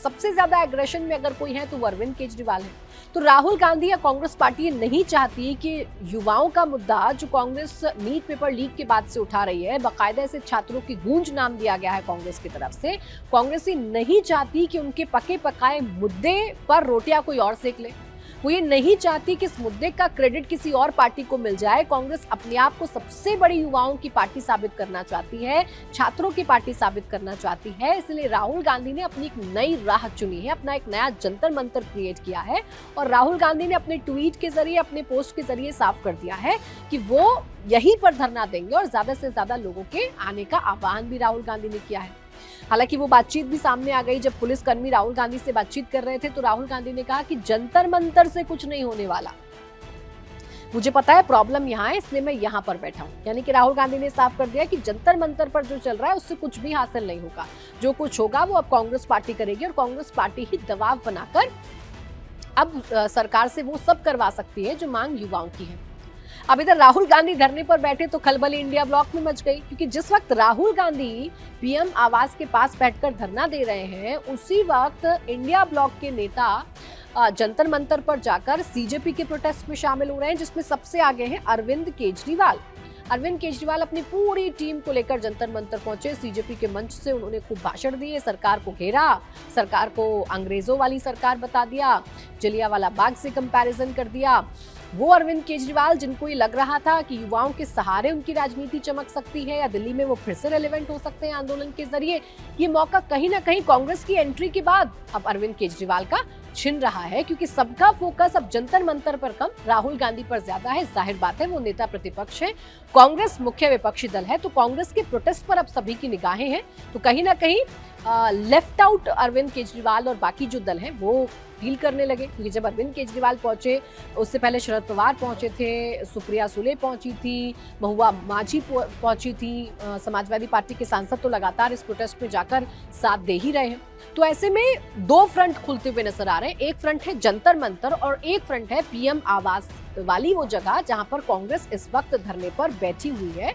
सबसे ज्यादा एग्रेशन में अगर कोई है तो वो अरविंद केजरीवाल है। तो राहुल गांधी या कांग्रेस पार्टी ये नहीं चाहती कि युवाओं का मुद्दा जो कांग्रेस नीट पेपर लीक के बाद से उठा रही है, बाकायदा इसे छात्रों की गूंज नाम दिया गया है कांग्रेस की तरफ से। कांग्रेस ये नहीं चाहती कि उनके पके पकाए मुद्दे पर रोटियां कोई और सेक ले। वो ये नहीं चाहती कि इस मुद्दे का क्रेडिट किसी और पार्टी को मिल जाए। कांग्रेस अपने आप को सबसे बड़ी युवाओं की पार्टी साबित करना चाहती है, छात्रों की पार्टी साबित करना चाहती है। इसलिए राहुल गांधी ने अपनी एक नई राह चुनी है, अपना एक नया जंतर मंतर क्रिएट किया है। और राहुल गांधी ने अपने ट्वीट के जरिए, अपने पोस्ट के जरिए साफ कर दिया है कि वो यहीं पर धरना देंगे और ज्यादा से ज्यादा लोगों के आने का आह्वान भी राहुल गांधी ने किया है। हालांकि वो बातचीत भी सामने आ गई। जब पुलिसकर्मी राहुल गांधी से बातचीत कर रहे थे तो राहुल गांधी ने कहा कि जंतर मंतर से कुछ नहीं होने वाला, मुझे पता है प्रॉब्लम यहाँ है, इसलिए मैं यहाँ पर बैठा हूँ। यानी कि राहुल गांधी ने साफ कर दिया कि जंतर मंतर पर जो चल रहा है उससे कुछ भी हासिल नहीं होगा। जो कुछ होगा वो अब कांग्रेस पार्टी करेगी और कांग्रेस पार्टी ही दबाव बनाकर अब सरकार से वो सब करवा सकती है जो मांग युवाओं की है। अब इधर राहुल गांधी धरने पर बैठे तो खलबली इंडिया ब्लॉक में मच गई, क्योंकि जिस वक्त राहुल गांधी पीएम आवास के पास बैठकर धरना दे रहे हैं, उसी वक्त इंडिया ब्लॉक के नेता जंतर मंतर पर जाकर सीजेपी के प्रोटेस्ट में शामिल हो रहे हैं, जिसमें सबसे आगे हैं अरविंद केजरीवाल। अरविंद केजरीवाल अपनी पूरी टीम को लेकर जंतर मंतर पहुंचे। सीजेपी के मंच से उन्होंने खूब भाषण दिए, सरकार को घेरा, सरकार को अंग्रेजों वाली सरकार बता दिया, जलियांवाला बाग से कंपैरिजन कर दिया। वो अरविंद केजरीवाल जिनको ये लग रहा था कि युवाओं के सहारे उनकी राजनीति चमक सकती है या दिल्ली में वो फिर से रेलेवेंट हो सकते हैं आंदोलन के जरिए, ये मौका कहीं ना कहीं कांग्रेस की एंट्री के बाद अब अरविंद केजरीवाल का छिन रहा है, क्योंकि सबका फोकस अब जंतर मंतर पर कम राहुल गांधी पर ज्यादा है। जाहिर बात है वो नेता प्रतिपक्ष है, कांग्रेस मुख्य विपक्षी दल है, तो कांग्रेस के प्रोटेस्ट पर अब सभी की निगाहें हैं। तो कहीं ना कहीं लेफ्ट आउट अरविंद केजरीवाल और बाकी जो दल हैं वो फील करने लगे, क्योंकि जब अरविंद केजरीवाल पहुंचे, उससे पहले शरद पवार पहुंचे थे, सुप्रिया सुले पहुंची थी, महुआ माझी पहुंची थी, समाजवादी पार्टी के सांसद तो लगातार इस प्रोटेस्ट में जाकर साथ दे ही रहे हैं। तो ऐसे में दो फ्रंट खुलते हुए नजर आ रहे हैं। एक फ्रंट है जंतर मंतर और एक फ्रंट है पीएम आवास वाली वो जगह जहां पर कांग्रेस इस वक्त धरने पर बैठी हुई है।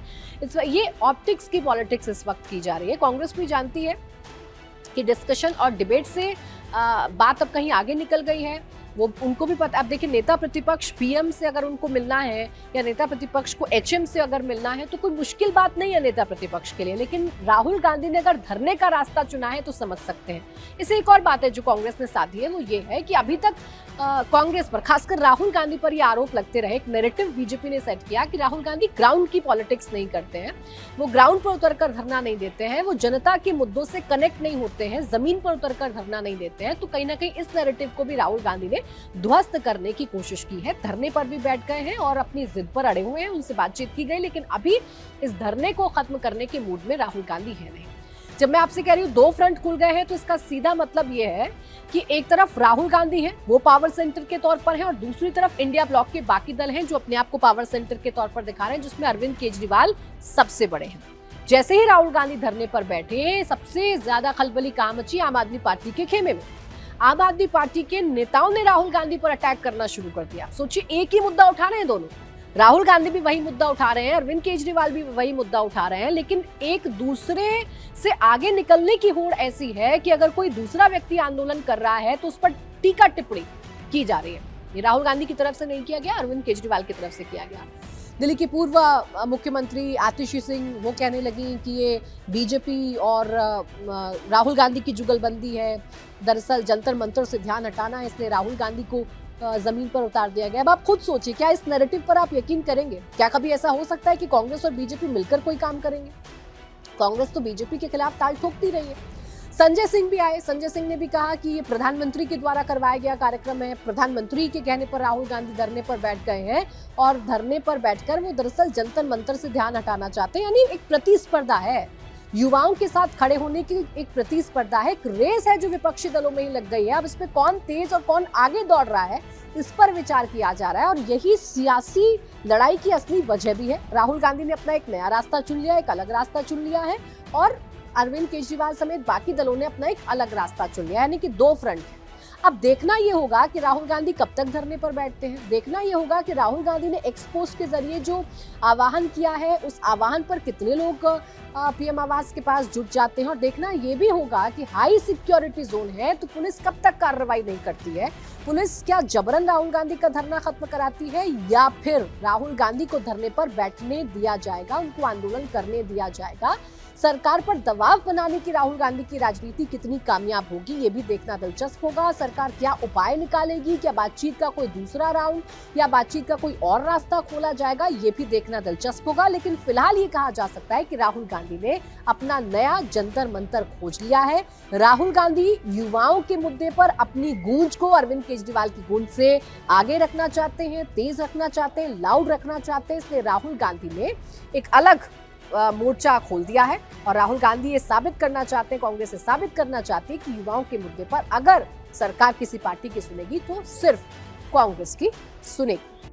ये ऑप्टिक्स की पॉलिटिक्स इस वक्त की जा रही है। कांग्रेस भी जानती है कि डिस्कशन और डिबेट से बात अब कहीं आगे निकल गई है। वो उनको भी पता, अब देखिए नेता प्रतिपक्ष पीएम से अगर उनको मिलना है या नेता प्रतिपक्ष को एचएम से अगर मिलना है तो कोई मुश्किल बात नहीं है नेता प्रतिपक्ष के लिए, लेकिन राहुल गांधी ने अगर धरने का रास्ता चुना है तो समझ सकते हैं। इसे एक और बात है जो कांग्रेस ने साधी है, वो ये है कि अभी तक कांग्रेस पर, खासकर राहुल गांधी पर यह आरोप लगते रहे, एक नैरेटिव बीजेपी ने सेट किया कि राहुल गांधी ग्राउंड की पॉलिटिक्स नहीं करते हैं, वो ग्राउंड पर उतरकर धरना नहीं देते हैं, वो जनता के मुद्दों से कनेक्ट नहीं होते हैं, जमीन पर उतरकर धरना नहीं देते हैं। तो कहीं ना कहीं इस नैरेटिव को भी राहुल गांधी ने ध्वस्त करने की कोशिश की है। धरने पर भी बैठ गए हैं और अपनी जिद पर अड़े हुए हैं, उनसे बातचीत की गई, लेकिन अभी इस धरने को खत्म करने के मूड में राहुल गांधी है नहीं। जब मैं आपसे कह रही हूँ दो फ्रंट खुल गए हैं, तो इसका सीधा मतलब ये है कि एक तरफ राहुल गांधी है, वो पावर सेंटर के तौर पर है, और दूसरी तरफ इंडिया ब्लॉक के बाकी दल हैं जो अपने आप को पावर सेंटर के तौर पर दिखा रहे हैं, जिसमें अरविंद केजरीवाल सबसे बड़े हैं। जैसे ही राहुल गांधी धरने पर बैठे, सबसे ज्यादा खलबली कहां मची आम आदमी पार्टी के खेमे में। आम आदमी पार्टी के नेताओं ने राहुल गांधी पर अटैक करना शुरू कर दिया। सोचिए, एक ही मुद्दा उठा रहे हैं दोनों, राहुल गांधी भी वही मुद्दा उठा रहे हैं, अरविंद केजरीवाल भी वही मुद्दा उठा रहे हैं, लेकिन एक दूसरे से आगे निकलने की होड़ ऐसी है कि अगर कोई दूसरा व्यक्ति आंदोलन कर रहा है तो उस पर टीका टिप्पणी की जा रही है। ये राहुल गांधी की तरफ से नहीं किया गया, अरविंद केजरीवाल की तरफ से किया गया। दिल्ली की पूर्व मुख्यमंत्री आतिशी सिंह वो कहने लगी कि ये बीजेपी और राहुल गांधी की जुगलबंदी है, दरअसल जंतर मंतर से ध्यान हटाना है, इसलिए राहुल गांधी को जमीन पर उतार दिया गया। अब आप खुद सोचिए, क्या इस नैरेटिव पर आप यकीन करेंगे? क्या कभी ऐसा हो सकता है कि कांग्रेस और बीजेपी मिलकर कोई काम करेंगे? कांग्रेस तो बीजेपी के खिलाफ ताल ठोकती रही है। संजय सिंह भी आए, संजय सिंह ने भी कहा कि ये प्रधानमंत्री के द्वारा करवाया गया कार्यक्रम है, प्रधानमंत्री के कहने पर राहुल गांधी धरने पर बैठ गए हैं और धरने पर बैठकर वो दरअसल जंतर मंतर से ध्यान हटाना चाहते हैं। यानी एक प्रतिस्पर्धा है, युवाओं के साथ खड़े होने की एक प्रतिस्पर्धा है, एक रेस है जो विपक्षी दलों में ही लग गई है। अब इसमें कौन तेज और कौन आगे दौड़ रहा है, इस पर विचार किया जा रहा है, और यही सियासी लड़ाई की असली वजह भी है। राहुल गांधी ने अपना एक नया रास्ता चुन लिया, एक अलग रास्ता चुन लिया है, और अरविंद केजरीवाल समेत बाकी दलों ने अपना एक अलग रास्ता चुन लिया, यानी कि दो फ्रंट है। अब देखना ये होगा कि राहुल गांधी कब तक धरने पर बैठते हैं। देखना ये होगा कि राहुल गांधी ने एक्स पोस्ट के जरिए जो आह्वान किया है उस आह्वान पर कितने लोग पीएम आवास के पास जुट जाते हैं। और देखना ये भी होगा कि हाई सिक्योरिटी जोन है तो पुलिस कब तक कार्रवाई नहीं करती है। पुलिस क्या जबरन राहुल गांधी का धरना खत्म कराती है या फिर राहुल गांधी को धरने पर बैठने दिया जाएगा, उनको आंदोलन करने दिया जाएगा। सरकार पर दबाव बनाने की राहुल गांधी की राजनीति कितनी कामयाब होगी ये भी देखना दिलचस्प होगा। सरकार क्या उपाय निकालेगी, क्या बातचीत का कोई दूसरा राउंड या बातचीत का कोई और रास्ता खोला जाएगा, ये भी देखना दिलचस्प होगा। लेकिन फिलहाल ये कहा जा सकता है कि राहुल गांधी ने अपना नया जंतर मंतर खोज लिया है। राहुल गांधी युवाओं के मुद्दे पर अपनी गूंज को अरविंद केजरीवाल की गूंज से आगे रखना चाहते हैं, तेज रखना चाहते हैं, लाउड रखना चाहते हैं। इसलिए राहुल गांधी ने एक अलग मोर्चा खोल दिया है और राहुल गांधी ये साबित करना चाहते हैं, कांग्रेस ये साबित करना चाहती है कि युवाओं के मुद्दे पर अगर सरकार किसी पार्टी की सुनेगी तो सिर्फ कांग्रेस की सुनेगी।